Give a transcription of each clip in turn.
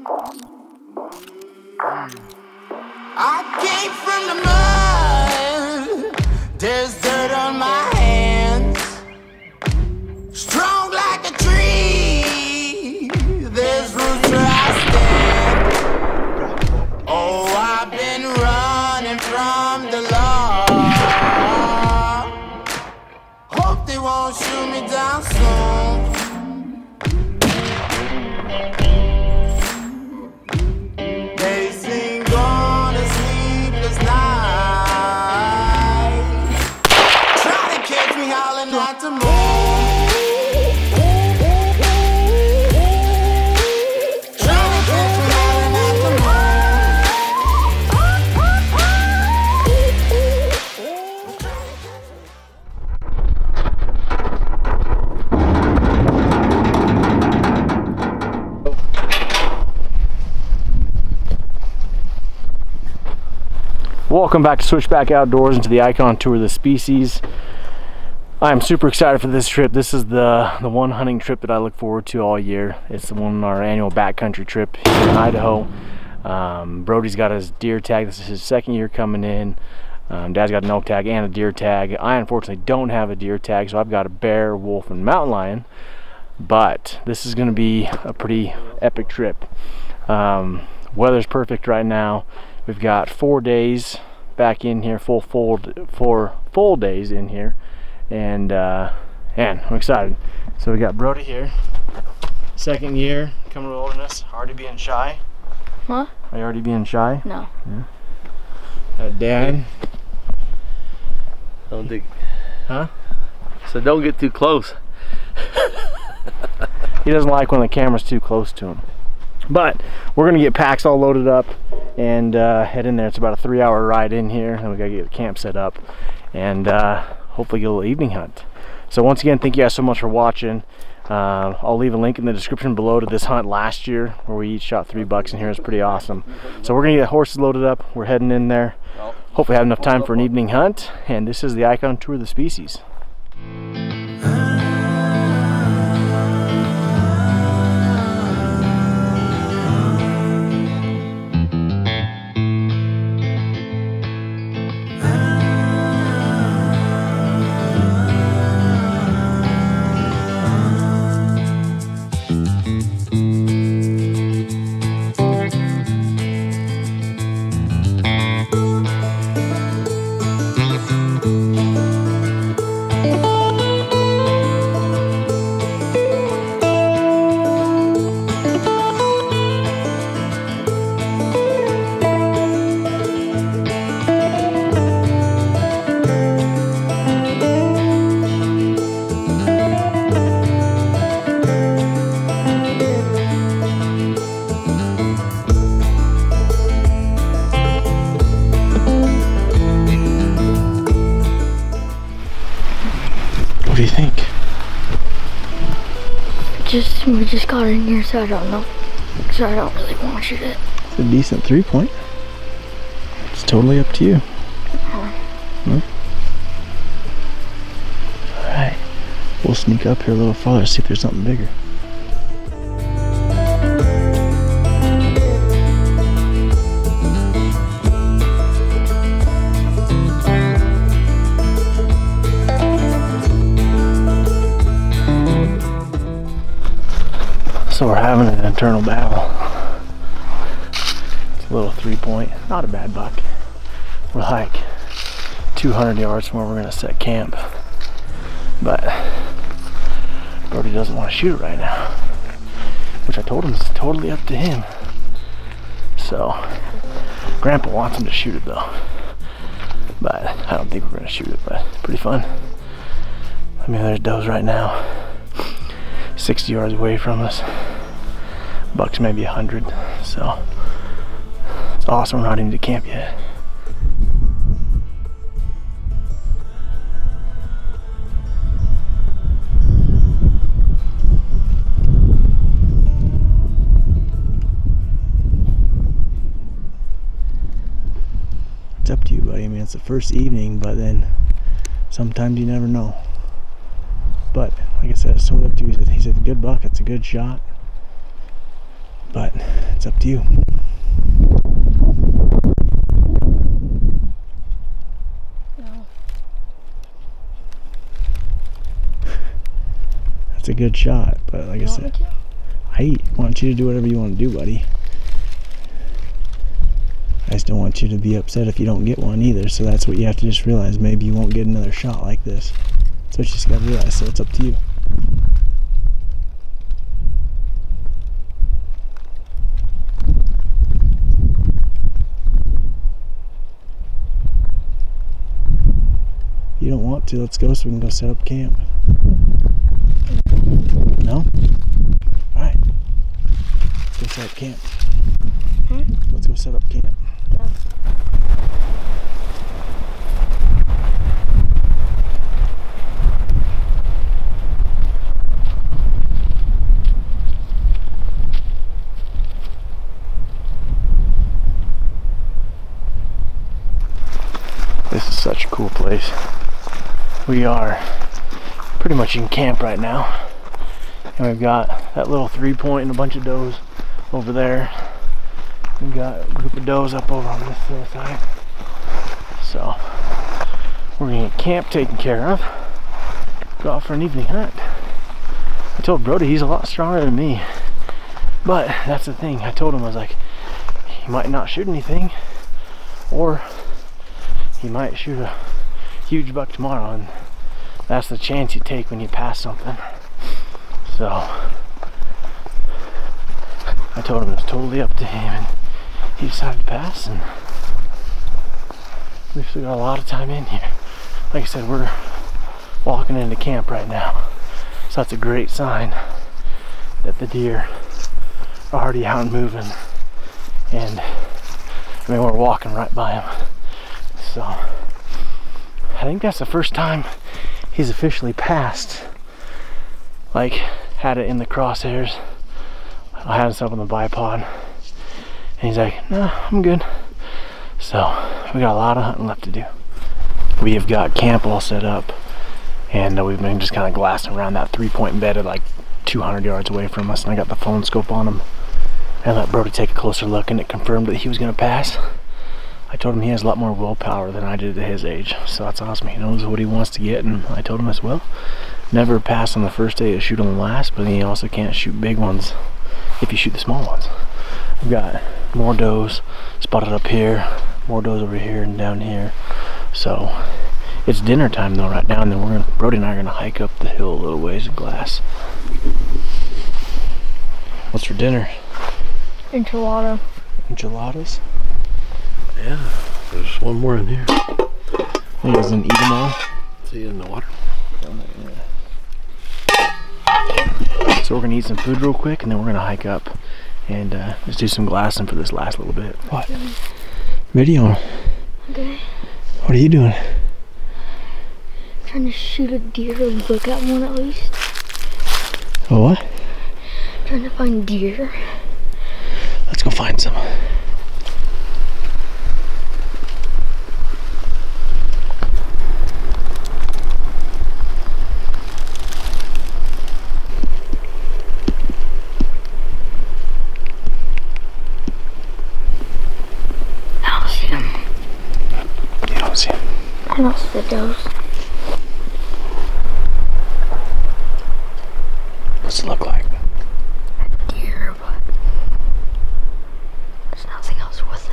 I came from the mud, there's dirt on my hands. Strong like a tree, there's roots where I stand. Oh, I've been running from the law. Hope they won't shoot me down soon. They sing on a sleepless night, trying to catch me howling at the moon. Welcome back to Switchback Outdoors and to the Icon Tour of the Species. I'm super excited for this trip. This is the one hunting trip that I look forward to all year. It's the one, our annual backcountry trip here in Idaho. Brody's got his deer tag. This is his second year coming in. Dad's got an elk tag and a deer tag. I unfortunately don't have a deer tag, so I've got a bear, wolf, and mountain lion. But this is going to be a pretty epic trip. Weather's perfect right now. We've got 4 days back in here, four full days in here, and man, I'm excited. So we got Brody here, second year coming to the wilderness. Already being shy? What? Are you already being shy? No. Yeah. Dad. Don't think. Huh? So don't get too close. He doesn't like when the camera's too close to him. But we're gonna get packs all loaded up and head in there. It's about a 3-hour ride in here, and we gotta get the camp set up and hopefully get a little evening hunt. So once again, thank you guys so much for watching. I'll leave a link in the description below to this hunt last year where we each shot 3 bucks in here. It's pretty awesome. So we're gonna get horses loaded up. We're heading in there. Hopefully have enough time for an evening hunt. And this is the Icon Tour of the Species. What do you think? We just got in here, so I don't know. So I don't really want to shoot it. It's a decent 3-point. It's totally up to you. Alright. We'll sneak up here a little farther, see if there's something bigger. So we're having an internal battle. It's a little 3-point, not a bad buck. We're like 200 yards from where we're gonna set camp. But Brody doesn't want to shoot it right now, which I told him is totally up to him. So Grandpa wants him to shoot it though. But I don't think we're gonna shoot it, but it's pretty fun. I mean, there's does right now. 60 yards away from us. Buck's maybe 100, so it's awesome. We're not even to camp yet. It's up to you, buddy. I mean, it's the first evening, but then sometimes you never know. But like I said, it's totally up to you. He's a good buck. It's a good shot. But it's It's up to you. No. That's a good shot, but like I said, I want you to do whatever you want to do, buddy. I just don't want you to be upset if you don't get one either, so that's what you have to just realize. Maybe you won't get another shot like this. That's what you just got to realize, so it's up to you. If you don't want to, let's go so we can go set up camp. No? Alright. Let's go set up camp. Let's go set up camp. This is such a cool place. We are pretty much in camp right now. And we've got that little 3-point and a bunch of does over there. We've got a group of does up over on this other side. So we're gonna get camp taken care of. Go out for an evening hunt. I told Brody he's a lot stronger than me. But that's the thing. I told him, I was like, he might not shoot anything, or he might shoot a huge buck tomorrow, and that's the chance you take when you pass something. So I told him it was totally up to him, and he decided to pass, and we've still got a lot of time in here. Like I said, we're walking into camp right now, so that's a great sign that the deer are already out and moving, and I mean, we're walking right by them. So I think that's the first time he's officially passed, like had it in the crosshairs. I had himself on the bipod, and he's like, no, I'm good. So we got a lot of hunting left to do. We have got camp all set up, and we've been just kind of glassing around that 3-point bed at like 200 yards away from us, and I got the phone scope on him and let Brody take a closer look, and it confirmed that he was going to pass. I told him he has a lot more willpower than I did at his age, so that's awesome. He knows what he wants to get, and I told him as well, never pass on the first day to shoot on the last, but he also can't shoot big ones if you shoot the small ones. We've got more does spotted up here, more does over here and down here. So it's dinner time though right now, and then Brody and I are gonna hike up the hill a little ways of glass. What's for dinner? Enchilada. Enchiladas? Yeah, there's one more in here. He doesn't eat them all. See it in the water. So we're gonna eat some food real quick, and then we're gonna hike up and just do some glassing for this last little bit. What? Video. Okay. What are you doing? Trying to shoot a deer or look at one at least. Oh, what? Trying to find deer. Let's go find some. I don't see the does. What's it look like? A deer, but there's nothing else with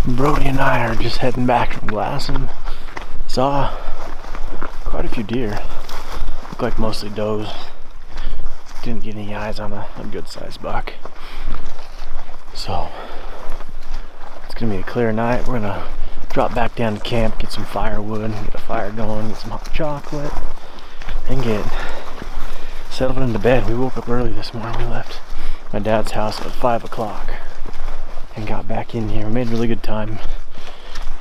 it. Brody and I are just heading back from glassing. Saw quite a few deer. Looked like mostly does. Didn't get any eyes on a good sized buck. So it's gonna be a clear night. We're gonna drop back down to camp, get some firewood, get a fire going, get some hot chocolate, and get settled into bed. We woke up early this morning. We left my dad's house at 5 o'clock and got back in here. We made really good time,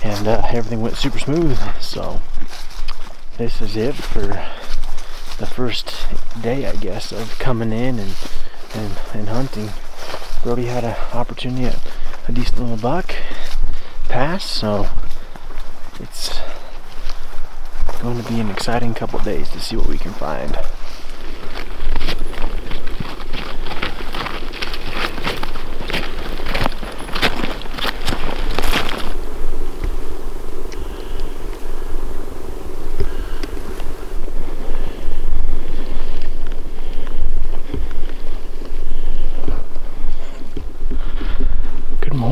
and everything went super smooth. So this is it for the first day, I guess, of coming in and hunting. Brody had an opportunity at a decent little buck pass, so it's going to be an exciting couple of days to see what we can find.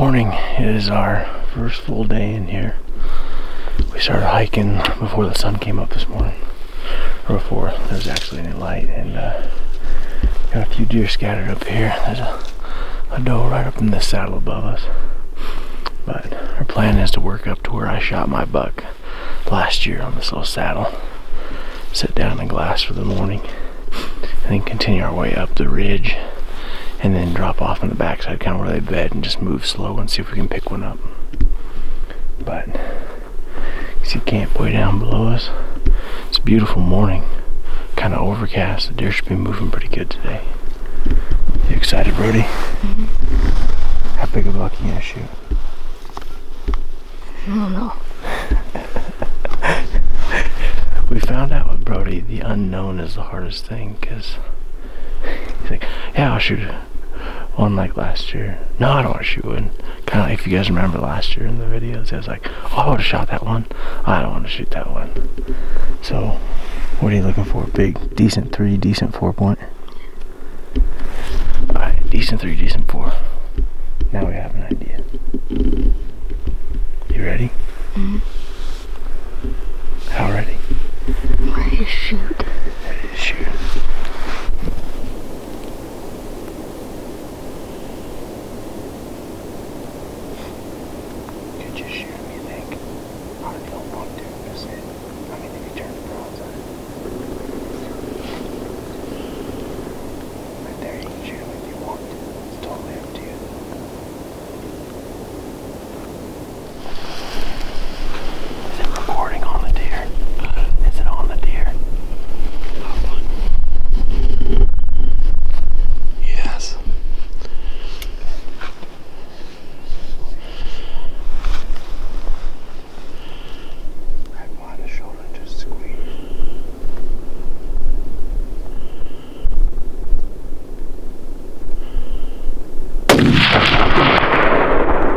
morning. It is our first full day in here. We started hiking before the sun came up this morning, or before there was actually any light, and got a few deer scattered up here. There's a doe right up in this saddle above us. But our plan is to work up to where I shot my buck last year on this little saddle, sit down in glass for the morning, and then continue our way up the ridge, and then drop off on the backside, kind of where they bed, and just move slow and see if we can pick one up. But you see camp way down below us. It's a beautiful morning, kind of overcast. The deer should be moving pretty good today. You excited, Brody? Mm-hmm. How big a buck are you gonna shoot? I don't know. We found out with Brody, the unknown is the hardest thing, because he's like, yeah, I'll shoot one like last year. No, I don't want to shoot one. Kind of like if you guys remember last year in the videos, I was like, oh, I would have shot that one. I don't want to shoot that one. So, what are you looking for? Big, decent 3, decent 4-point? Alright, decent 3, decent 4. Now we have an idea. You ready? Mm-hmm. How ready? I'm ready to shoot. Ready to shoot. Could you shoot him, you think? How did you want to? Miss it? I mean, if you turn the broadside. Right there, you can shoot him if you want to. It's totally up to you. Is it recording on the deer? Is it on the deer? Yes. Grab behind the shoulder and just squeeze.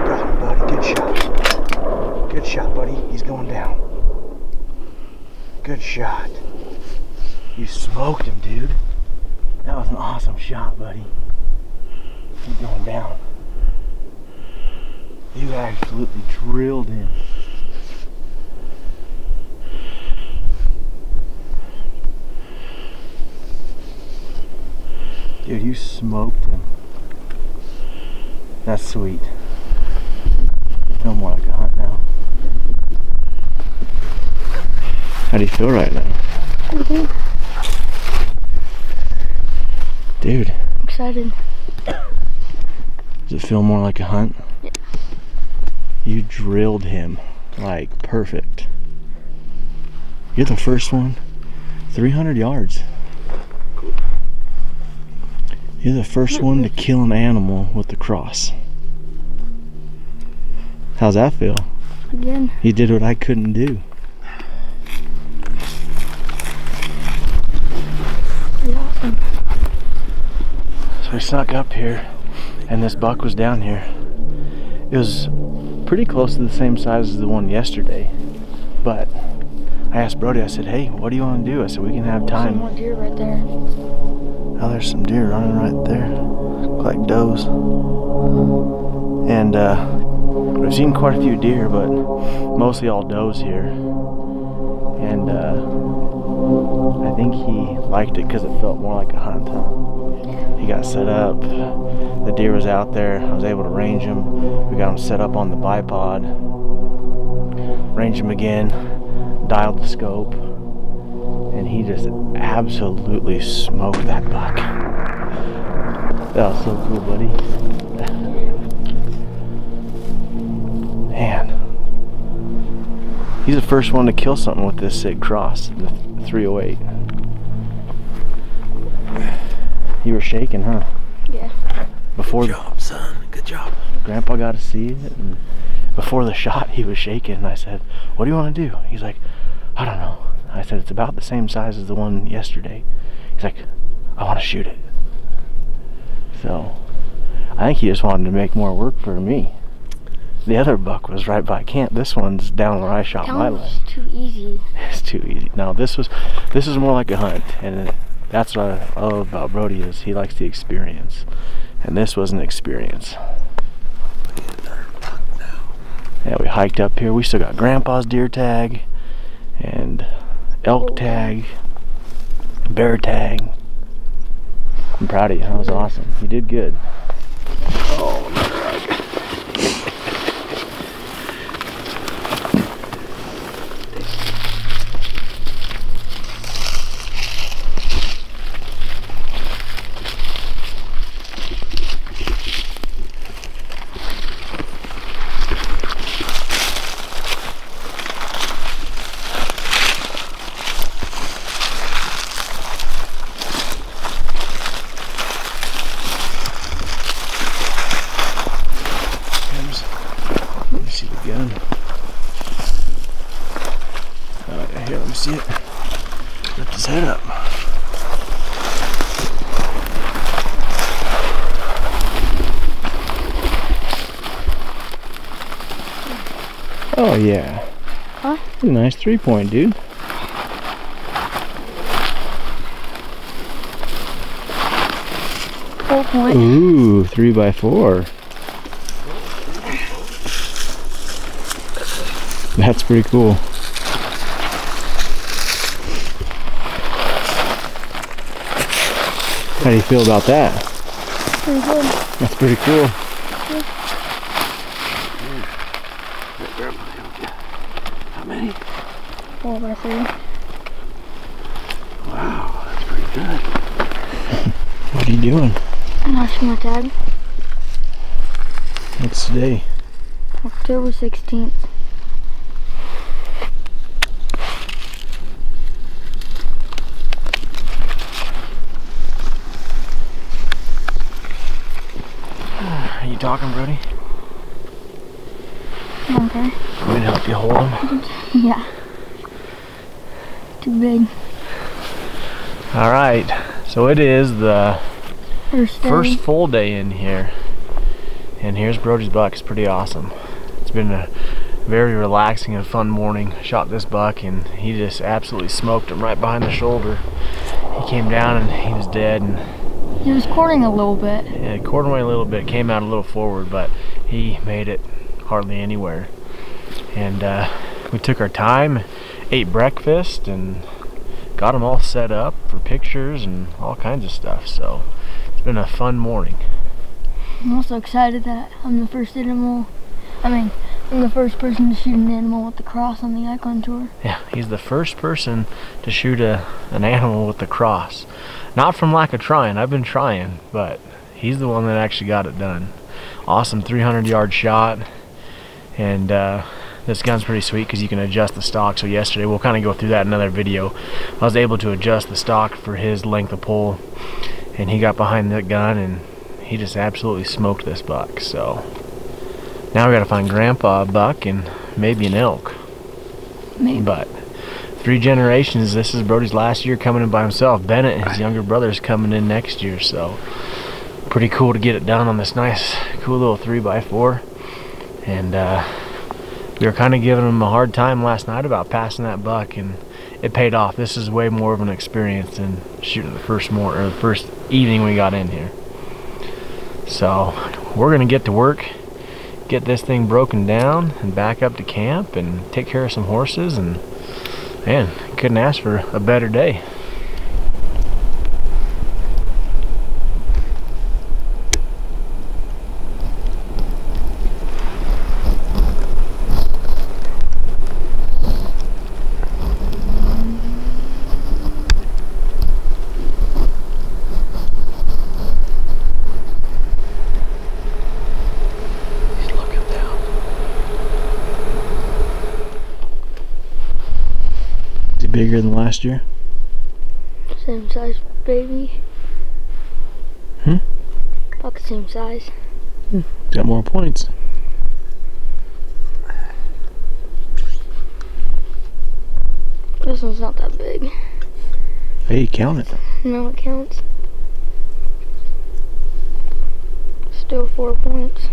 Got him, buddy. Good shot. Good shot, buddy. He's going down. Good shot. You smoked him, dude. That was an awesome shot, buddy. He's going down. You absolutely drilled him. Dude, you smoked him. That's sweet. No more like a hunt now. How do you feel right now? Mm-hmm. Dude, I'm excited. does it feel more like a hunt? Yeah. You drilled him like perfect. You're the first one. 300 yards. You're the first one to kill an animal with the cross. How's that feel? Again. You did what I couldn't do. Pretty awesome. So I snuck up here, and this buck was down here. It was pretty close to the same size as the one yesterday, but I asked Brody, I said, hey, what do you want to do? I said, we can have time. Some more deer right there. Oh, there's some deer running right there, look like does. And we've seen quite a few deer, but mostly all does here. And I think he liked it because it felt more like a hunt, huh? He got set up, the deer was out there, I was able to range him. We got him set up on the bipod, ranged him again, dialed the scope, and he just absolutely smoked that buck. That was so cool, buddy. Man. He's the first one to kill something with this sick cross, the 308. You were shaking, huh? Yeah. Before Good job, son. Good job. Grandpa got to see it, and before the shot he was shaking, and I said, what do you want to do? He's like, I don't know. I said, it's about the same size as the one yesterday. He's like, I want to shoot it. So I think he just wanted to make more work for me. The other buck was right by camp. This one's down where I shot my That last. was too easy. It's too easy. No, this is more like a hunt, and that's what I love about Brody is he likes the experience, and this was an experience. Nice. Yeah, we hiked up here. We still got Grandpa's deer tag and elk tag, bear tag. I'm proud of you. That was awesome. You did good. Oh, another rug. Let me see the gun. Oh yeah, here, let me see it. Lift his head up. Oh yeah. Huh? That's a nice 3-point, dude. Point. Ooh, 3x4. That's pretty cool. How do you feel about that? Pretty good. That's pretty cool. How many? 4x3. Wow, that's pretty good. What are you doing? I'm watching my tag. What's today? October 16th. Are you talking, Brody? Okay. I'm gonna help you hold him. Yeah. Too big. All right, so it is the First day. first full day in here, and here's Brody's buck. It's pretty awesome. It's been a very relaxing and fun morning. Shot this buck and he just absolutely smoked him right behind the shoulder. He came down and he was dead, and He was courting a little bit. yeah, quartered away a little bit, came out a little forward, but he made it hardly anywhere. And we took our time, ate breakfast, and got them all set up for pictures and all kinds of stuff. So it's been a fun morning. I'm also excited that I'm the first I'm the first person to shoot an animal with the cross on the Icon Tour. Yeah, he's the first person to shoot an animal with the cross. Not from lack of trying, I've been trying, but he's the one that actually got it done. Awesome 300-yard shot, and this gun's pretty sweet because you can adjust the stock. So yesterday, we'll kind of go through that in another video, I was able to adjust the stock for his length of pull, and he got behind the gun and he just absolutely smoked this buck. So now we got to find Grandpa a buck and maybe an elk. Maybe. But 3 generations, this is Brody's last year coming in by himself. Bennett, his younger brother's coming in next year, so pretty cool to get it done on this nice, cool little 3x4. And we were kind of giving him a hard time last night about passing that buck, and it paid off. This is way more of an experience than shooting the first evening we got in here. So we're gonna get to work, get this thing broken down, and back up to camp and take care of some horses. And man, couldn't ask for a better day. Bigger than last year? Same size, baby. About the same size. Got more points. This one's not that big. Hey, count it. No, it counts. Still 4 points.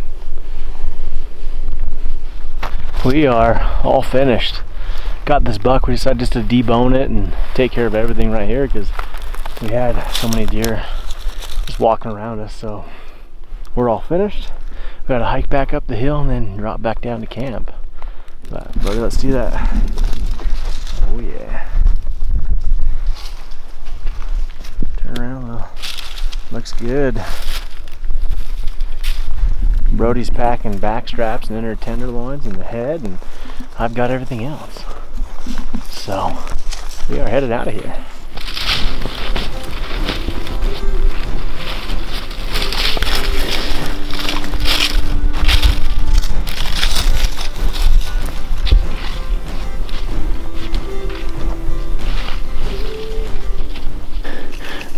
We are all finished. Got this buck. We decided just to debone it and take care of everything right here because we had so many deer just walking around us. So we're all finished. We got to hike back up the hill and then drop back down to camp. Brody, let's do that. Oh yeah. Turn around a little. Looks good. Brody's packing back straps and inner tenderloins in the head, and I've got everything else. So we are headed out of here.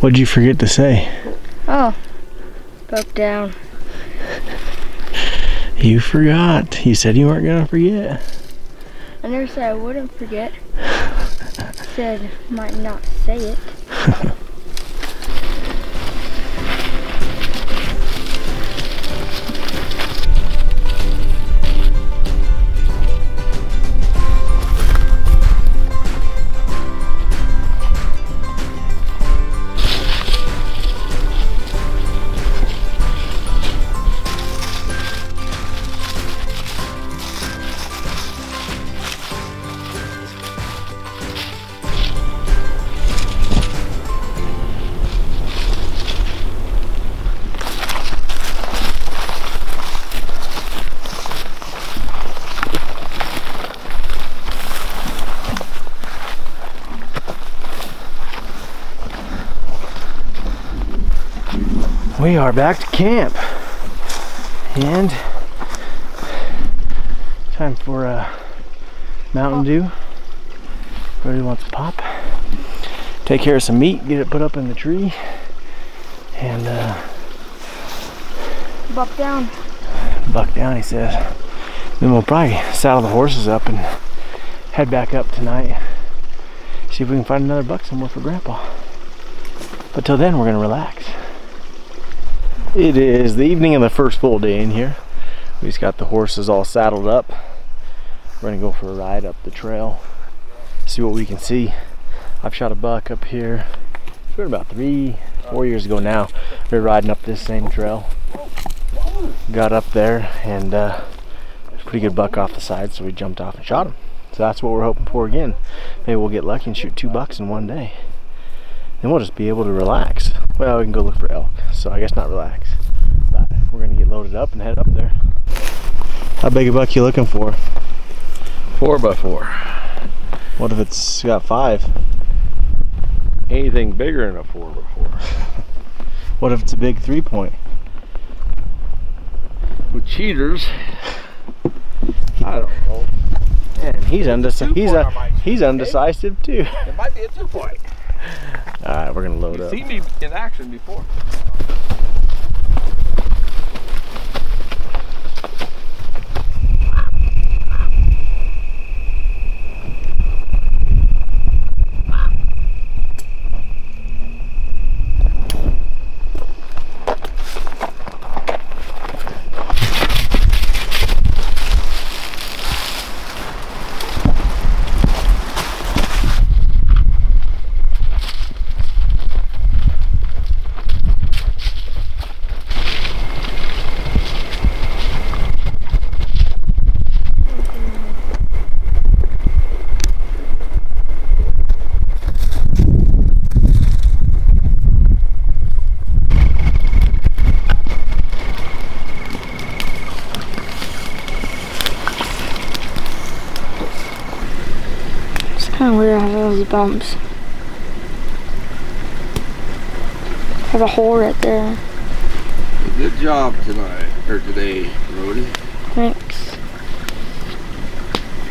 What'd you forget to say? Oh, buck down. You forgot. You said you weren't gonna forget. I never said I wouldn't forget. I said might not say it. We are back to camp, and time for a Mountain Dew. Brody wants a pop. Take care of some meat, get it put up in the tree, and Buck down. buck down, he says. Then we'll probably saddle the horses up and head back up tonight. See if we can find another buck somewhere for Grandpa. But till then, we're gonna relax. It is the evening of the first full day in here. We just got the horses all saddled up. We're gonna go for a ride up the trail, see what we can see. I've shot a buck up here. It's been about 3-4 years ago now. We were riding up this same trail. Got up there and there's a pretty good buck off the side, so we jumped off and shot him. So that's what we're hoping for again. Maybe we'll get lucky and shoot 2 bucks in one day. Then we'll just be able to relax. Well, we can go look for elk, so I guess not relax. But we're gonna get loaded up and head up there. How big a buck you looking for? 4x4. What if it's got 5? Anything bigger than a 4x4. What if it's a big 3-point? With cheaters, I don't know. And he's undecisive too. It might be a 2-point. All right, we're gonna load You've up. seen me in action before. Kind of weird how those bumps. Have a hole right there. Good job tonight, or today, Brody. Thanks.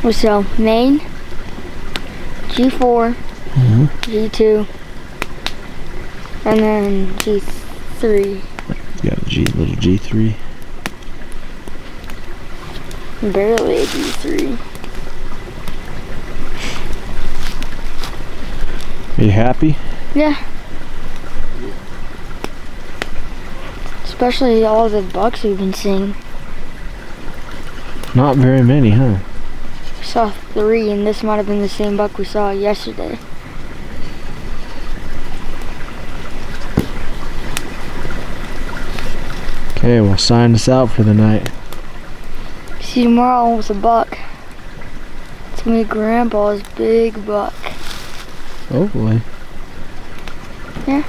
We sell main, G4, G2, and then G3. You got a little G3. Barely a G3. Are you happy? Yeah. Especially all the bucks we've been seeing. Not very many, huh? We saw 3, and this might have been the same buck we saw yesterday. Okay, we'll sign us out for the night. See you tomorrow with a buck. It's gonna be Grandpa's big buck. Hopefully. Yeah.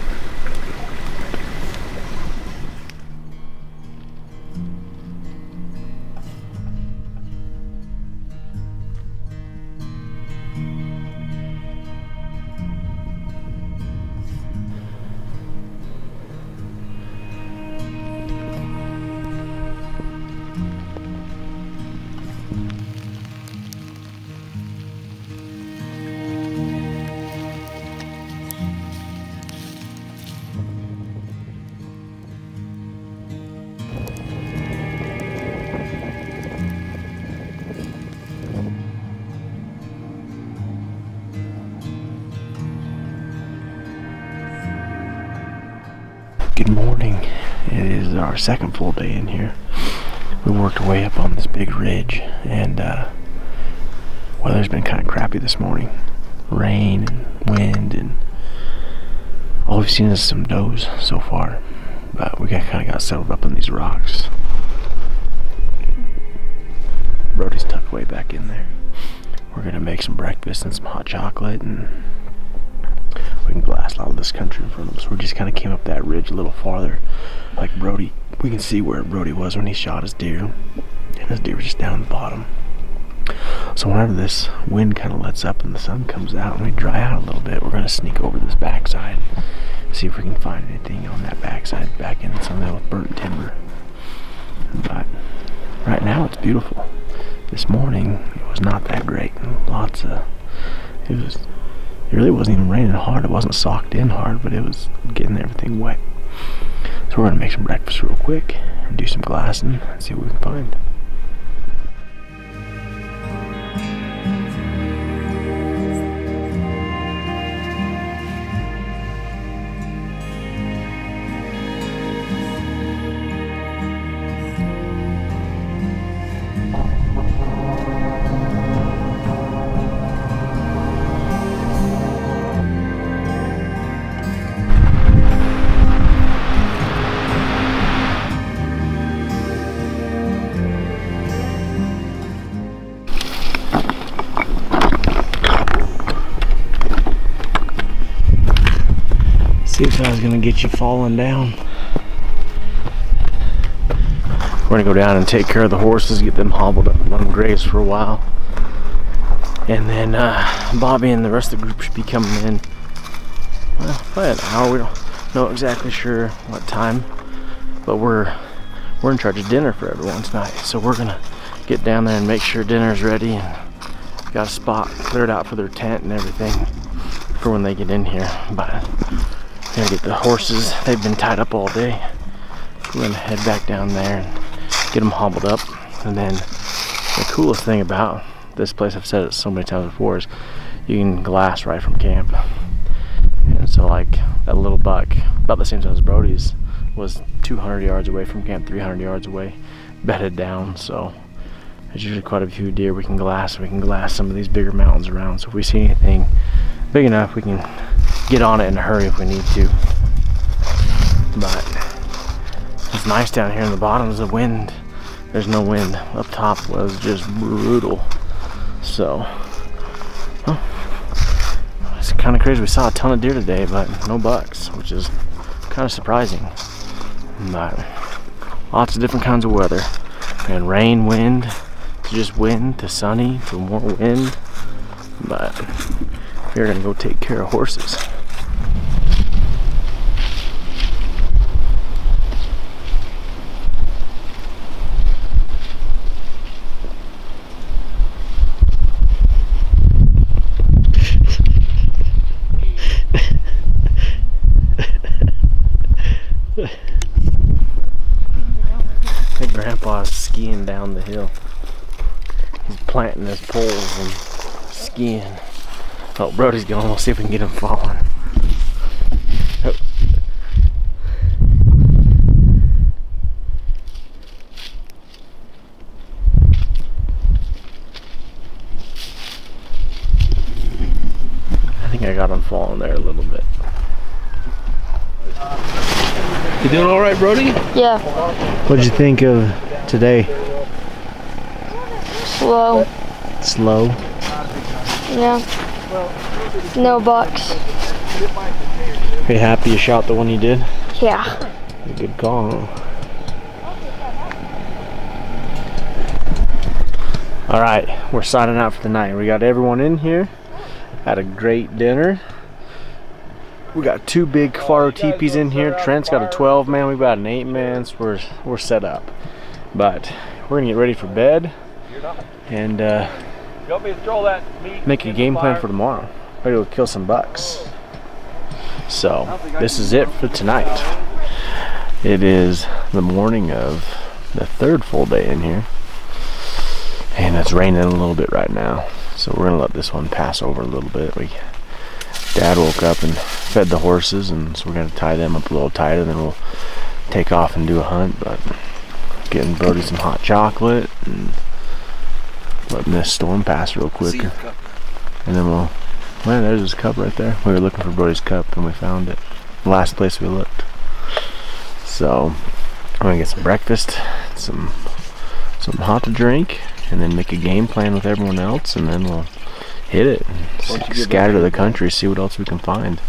Good morning. It is our second full day in here. We worked our way up on this big ridge, and weather's been kind of crappy this morning. Rain and wind, and all we've seen is some does so far. But we kind of got settled up in these rocks. Brody's tucked way back in there. We're gonna make some breakfast and some hot chocolate, and we can blast out of this country in front of us. We just kind of came up that ridge a little farther, like Brody. We can see where Brody was when he shot his deer, and his deer was just down at the bottom. So whenever this wind kind of lets up and the sun comes out and we dry out a little bit, we're going to sneak over this backside, see if we can find anything on that backside, back in some of that burnt timber. But right now it's beautiful. This morning it was not that great. It really wasn't even raining hard. It wasn't socked in hard, but it was getting everything wet. So we're gonna make some breakfast real quick and do some glassing and see what we can find. See if I was gonna get you falling down. We're gonna go down and take care of the horses, get them hobbled up and let them graze for a while. And then Bobby and the rest of the group should be coming in. Well, probably an hour. We don't know exactly sure what time, but we're in charge of dinner for everyone tonight. So we're gonna get down there and make sure dinner's ready and got a spot cleared out for their tent and everything for when they get in here. But gotta get the horses, they've been tied up all day. We're gonna head back down there and get them hobbled up. And then the coolest thing about this place, I've said it so many times before, is you can glass right from camp. And so like that little buck, about the same size as Brody's, was 200 yards away from camp, 300 yards away, bedded down. So there's usually quite a few deer we can glass. We can glass some of these bigger mountains around. So if we see anything big enough, we can get on it in a hurry if we need to. But it's nice down here in the bottoms. The wind, there's no wind. Up top was just brutal. So it's kind of crazy. We saw a ton of deer today, but no bucks, which is kind of surprising. But lots of different kinds of weather, and rain, wind, to just wind, to sunny, to more wind. But we're gonna go take care of horses. Hey, Grandpa's skiing down the hill. He's planting his poles and skiing. Oh, Brody's going. We'll see if we can get him falling. Oh. I think I got him falling there a little bit. You doing all right, Brody? Yeah. What'd you think of today? Slow. Slow? Yeah. No bucks. Are you happy you shot the one you did? Yeah. Good call, huh? Alright, we're signing out for the night. We got everyone in here. Had a great dinner. We got 2 big Faro teepees in here. Trent's got a 12-man. We've got an 8-man. So we're set up. But we're gonna get ready for bed and make a game plan for tomorrow. Ready to kill some bucks. So this is it for tonight. It is the morning of the 3rd full day in here. And it's raining a little bit right now, so we're gonna let this one pass over a little bit. Dad woke up and fed the horses, and so we're gonna tie them up a little tighter, then we'll take off and do a hunt. But getting Brody some hot chocolate and letting this storm pass real quick, and then well, there's his cup right there. We were looking for Brody's cup and we found it. The last place we looked. So I'm gonna get some breakfast, something hot to drink, and then make a game plan with everyone else, and then we'll hit it and scatter to the country, see what else we can find.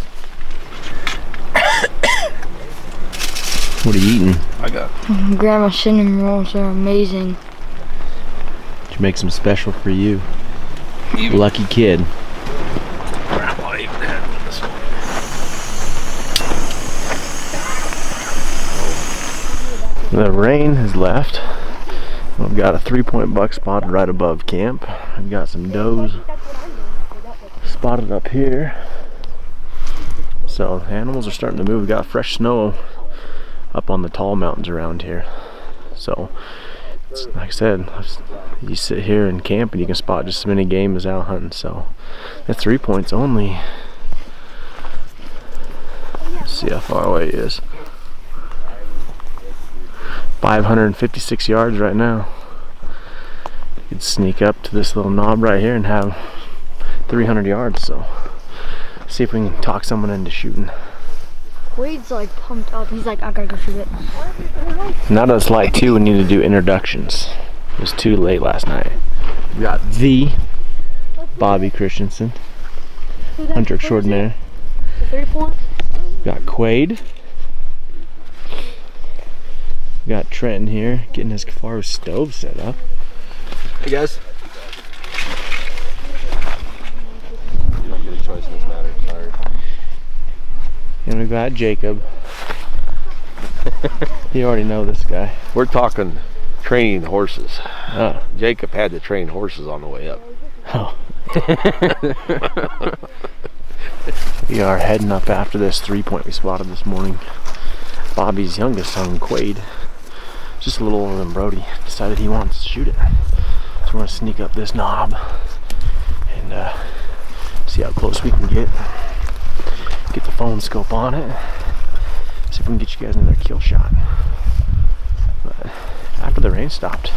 What are you eating? I got Grandma cinnamon rolls are amazing. Did you make some special for you? Lucky kid. Grandma even had one this morning. The rain has left. We've got a 3-point buck spotted right above camp. We've got some does spotted up here. So the animals are starting to move. We've got fresh snow up on the tall mountains around here. So it's, like I said, you sit here and camp and you can spot just as many game as out hunting. So that's 3 points only. Let's see how far away he is. 556 yards right now. You could sneak up to this little knob right here and have 300 yards. So see if we can talk someone into shooting. Quade's like pumped up. He's like, I gotta go shoot it. Now that it's light too, we need to do introductions. It was too late last night. We got the Bobby Christensen, hunter extraordinaire. The 3 point. We got Quade. We got Trenton here getting his Faro stove set up. Hey guys. You don't get a choice in this matter, sorry. And we got Jacob. You already know this guy. We're talking training horses. Jacob had to train horses on the way up. Oh. We are heading up after this 3-point we spotted this morning. Bobby's youngest son, Quade, just a little older than Brody, decided he wants to shoot it. So we're gonna sneak up this knob and see how close we can get the phone scope on it. See if we can get you guys another kill shot. But after the rain stopped,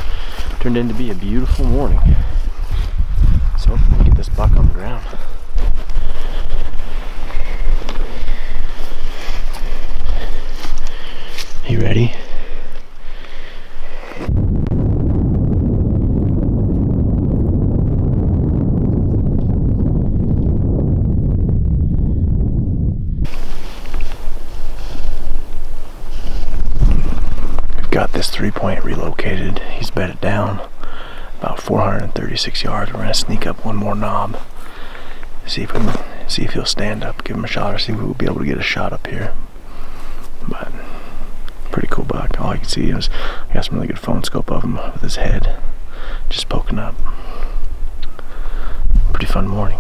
it turned into be a beautiful morning. So hopefully we can get this buck on the ground. You ready? Got this 3-point relocated. He's bedded down about 436 yards. We're gonna sneak up one more knob, see if he'll stand up, give him a shot, or see if we'll be able to get a shot up here. But pretty cool buck. All you can see is I got some really good phone scope of him with his head just poking up. Pretty fun morning.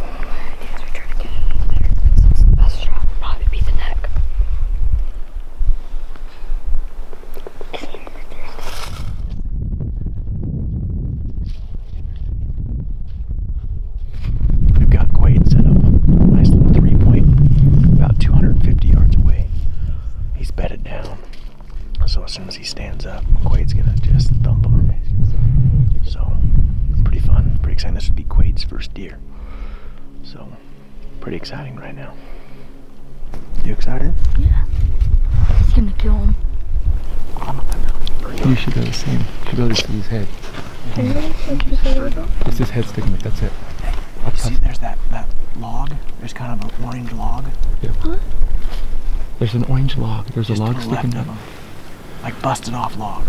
So as soon as he stands up, Quade's gonna just thump him. So pretty fun, pretty exciting. This would be Quade's first deer. So pretty exciting right now. You excited? Yeah. He's gonna kill him. You should go the same. You should go to his head. It's his head sticking up, that's it. You see there's that log? There's kind of an orange log. Yeah. Huh? There's an orange log. There's just a log to the sticking left of down. him. Like busted off log.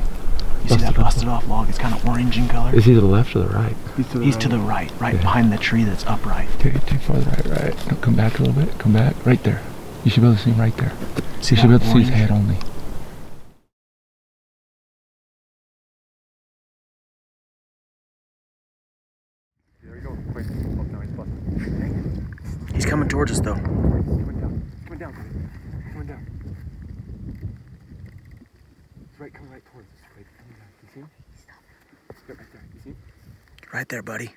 You see that busted off log? It's kind of orange in color. Is he to the left or the right? He's to the right, behind the tree that's upright. Okay, too far right. No, come back a little bit. Come back. Right there. You should be able to see him right there. You should be able to see his head only. There you go. Wait. Oh, no, he's busted. He's coming towards us though. Coming down. Coming down. Coming down. It's right. Come right towards us. Wait. Coming down. Do you see him? Stop. Right there. You see him? Right there, buddy.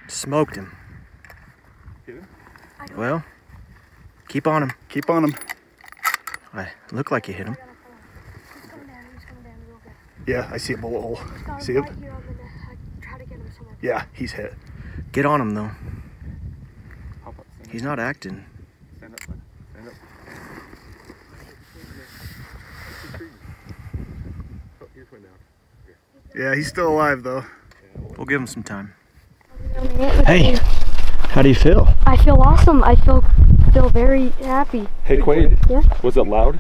Smoked him. Hit him? Well, keep on him. Keep on him. I look like you hit him. He's coming down real good. Yeah, I see a bullet hole. He's See him? right here on the net. I try to get him somewhere. Yeah, he's hit. Get on him though. Hop up. Stand He's up. not acting. Stand up, bud. Stand up. Oh, here's one down. Yeah, he's still alive though. We'll give him some time. Hey, how do you feel? I feel awesome. I feel very happy. Hey, Quade. Yeah? Was it loud?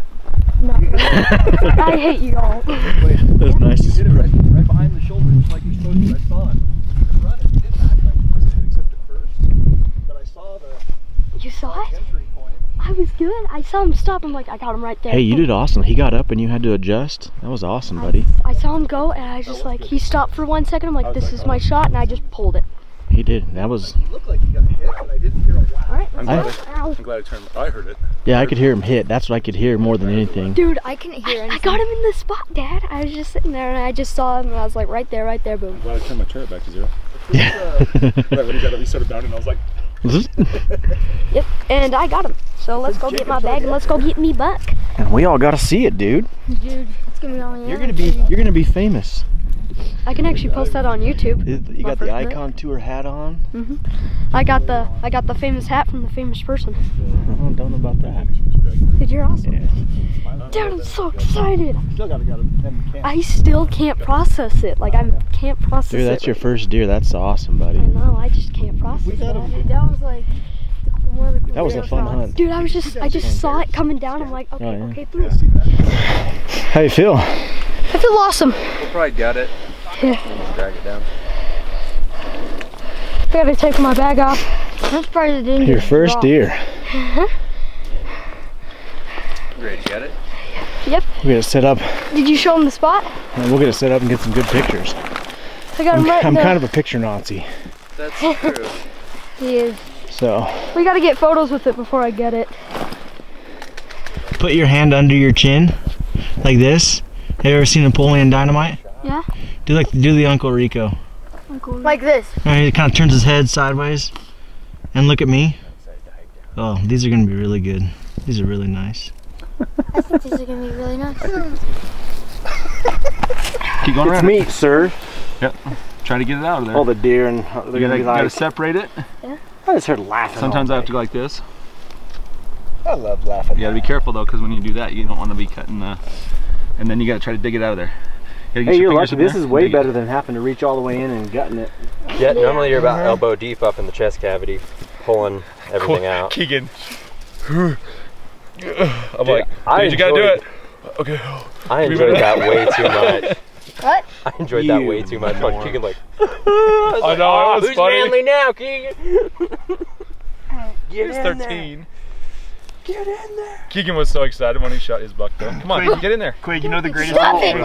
No. I hate you all. That's nice to see. Right behind the shoulder, just like you're supposed to. I saw it. He was running. He didn't act like he was hit except at first. But I saw the You saw it? entry point. I was good. I saw him stop. I'm like, I got him right there. Hey, you did awesome. He got up and you had to adjust. That was awesome, buddy. I saw him go and I just like, he stopped for 1 second. I'm like, this is my shot, and I just pulled it. He did. That was. It looked like he got hit, but I didn't hear a whack. All right, I'm glad I turned. I heard it. Yeah, I could hear him hit. That's what I could hear more than anything. Dude, I can hear it. I got him in the spot, Dad. I was just sitting there and I just saw him and I was like, right there, boom. I'm glad I turned my turret back to 0. Yeah. Right when he got up, he started bounding. I was like, Yep, and I got him. So let's go get my bag and let's go get me buck. And we all got to see it, dude. Dude, it's gonna be on. You're gonna be famous. I can actually post that on YouTube. You got the Icon Tour hat on. I got the famous hat from the famous person. Don't know about that. Dude, you're awesome. Yeah. Dude, I'm so excited. Still gotta get him. I still can't process it. Like, I can't process it. Dude, that's your first deer. That's awesome, buddy. I know, I just can't process it. That was like one of the coolest That was a fun hunt. Dude, I just saw it coming down. I'm like, okay, Oh, yeah. okay, through. How you feel? I feel awesome. We'll probably gut it. Yeah. Just drag it down. I gotta take my bag off. That's probably the dangerous. Your first deer. You ready to get it? Yep. We're gonna set up. Did you show him the spot? And we're gonna set up and get some good pictures. I got him right I'm there. kind of a picture Nazi. That's true. He is. So. We gotta get photos with it before I get it. Put your hand under your chin, like this. Have you ever seen Napoleon Dynamite? Yeah. Do the Uncle Rico. Like this. Alright, he kind of turns his head sideways. And look at me. Oh, these are gonna be really good. These are really nice. I think these are gonna be really nice. keep going around. It's meat, sir. Yep. Try to get it out of there. All the deer and they're gonna be gotta like. separate it. Yeah. I just heard laughing. Sometimes all I have day. to go like this. I love laughing. You gotta be careful though, because when you do that, you don't want to be cutting the. And then you gotta try to dig it out of there. You Hey, you're lucky. This is is way better than having to reach all the way in and gutting it. Yeah, normally you're about elbow deep up in the chest cavity, pulling everything out. Keegan. I'm like, I dude, you gotta do it. Okay. I enjoyed that way too much. What? I enjoyed that way too much. Watch Keegan like, I know, it was who's funny. manly now, Keegan? He's 13. Get in there. Keegan was so excited when he shot his buck though. Come on, get in there. Quade, you know the greatest Stop it.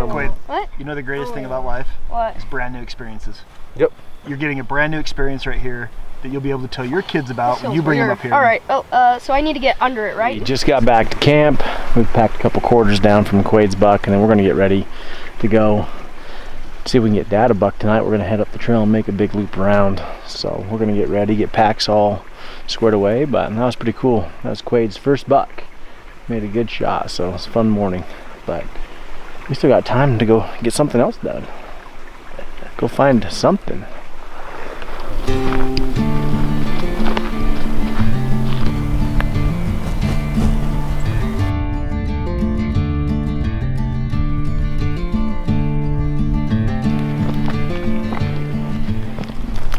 Quade, What? you know the greatest thing about life? What? It's brand new experiences. Yep. You're getting a brand new experience right here that you'll be able to tell your kids about when you bring them up here. All right. Oh, so I need to get under it, right? We just got back to camp. We've packed a couple quarters down from Quade's buck, and then we're gonna get ready to go see if we can get Dad a buck tonight. We're gonna head up the trail and make a big loop around. So we're gonna get ready, get packs all squared away, but that was pretty cool. That was Quade's first buck. Made a good shot, so it was a fun morning. But we still got time to go get something else done. Go find something.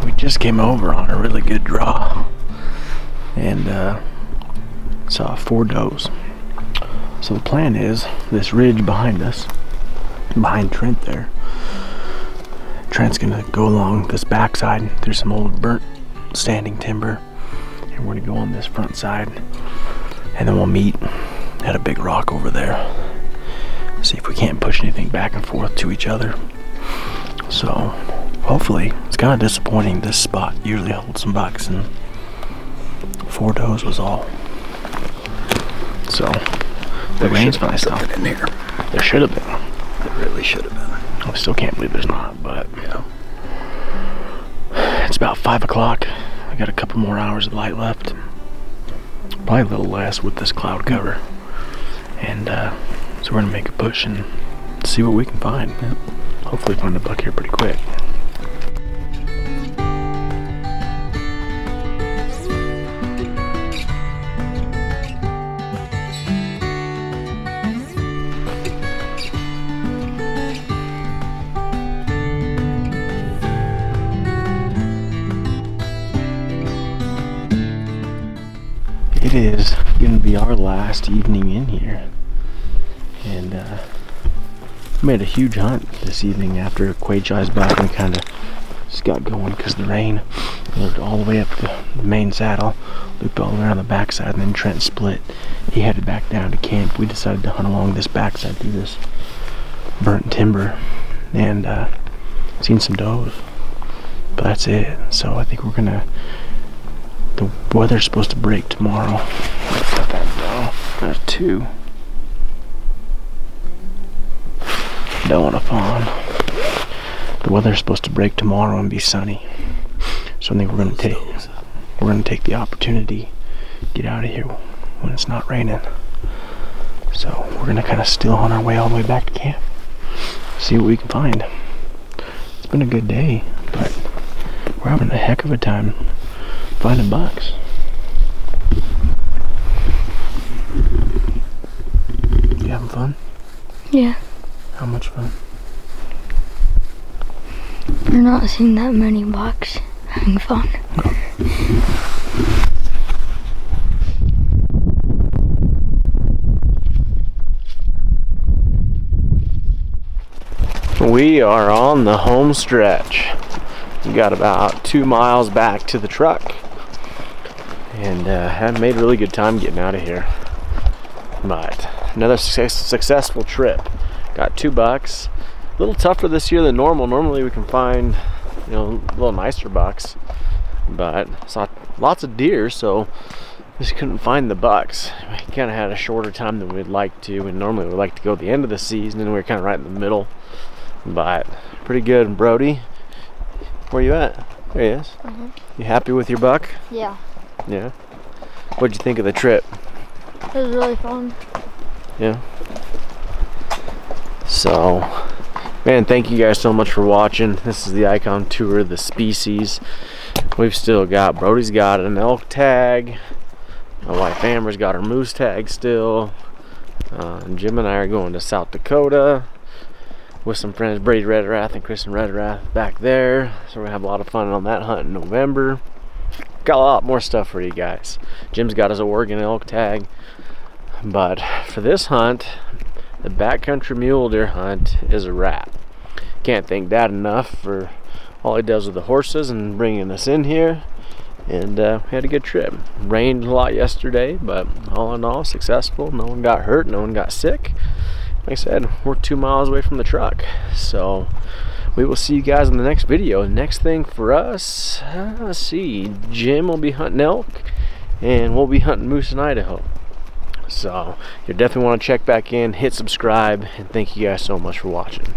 We just came over on a really good draw and saw 4 does. So the plan is this ridge behind us, behind Trent there. Trent's gonna go along this backside through some old burnt standing timber, and we're gonna go on this front side, and then we'll meet at a big rock over there. See if we can't push anything back and forth to each other. So hopefully, it's kind of disappointing. This spot usually holds some bucks, and 4 does was all. So the rain's finally stopped. In there. There should have been. There really should have been. I still can't believe there's not, but Yeah. it's about 5 o'clock. I got a couple more hours of light left. Probably a little less with this cloud cover. And so we're gonna make a push and see what we can find. Hopefully find a buck here pretty quick. It is going to be our last evening in here, and we made a huge hunt this evening after Quade shies back, and we kind of just got going because the rain looked all the way up to the main saddle, looped all the way around the backside, and then Trent split. He headed back down to camp. We decided to hunt along this backside through this burnt timber, and seen some does, but that's it. So I think we're gonna. The weather's supposed to break tomorrow. Got that doe. There's 2. Doe and a fawn. The weather's supposed to break tomorrow and be sunny. So I think we're gonna take the opportunity, get out of here when it's not raining. So we're gonna kind of still on our way all the way back to camp. See what we can find. It's been a good day, but we're having a heck of a time finding bucks. You having fun? Yeah. How much fun? We're not seeing that many bucks. Having fun. We are on the home stretch. We got about 2 miles back to the truck, and have made really good time getting out of here. But another successful trip. Got 2 bucks. A little tougher this year than normal. Normally we can find, you know, a little nicer bucks, but saw lots of deer, so just couldn't find the bucks. We kind of had a shorter time than we'd like to, and normally we like to go at the end of the season, and we were kind of right in the middle. But pretty good. Brody, where you at? There he is. You happy with your buck? Yeah. Yeah. What'd you think of the trip? It was really fun. Yeah. So, man, thank you guys so much for watching. This is the Icon Tour of the Species. We've still got, Brody's got an elk tag. My wife Amber's got her moose tag still. And Jim and I are going to South Dakota with some friends, Brady Redrath and Kristen Redrath back there. So we're gonna have a lot of fun on that hunt in November. Got a lot more stuff for you guys. Jim's got his Oregon elk tag. But for this hunt, the backcountry mule deer hunt is a wrap. Can't thank Dad enough for all he does with the horses and bringing us in here. And we had a good trip. Rained a lot yesterday, but all in all, successful. No one got hurt, no one got sick. Like I said, we're 2 miles away from the truck. So we will see you guys in the next video. Next thing for us, let's see, Jim will be hunting elk and we'll be hunting moose in Idaho. So you definitely want to check back in, hit subscribe, and thank you guys so much for watching.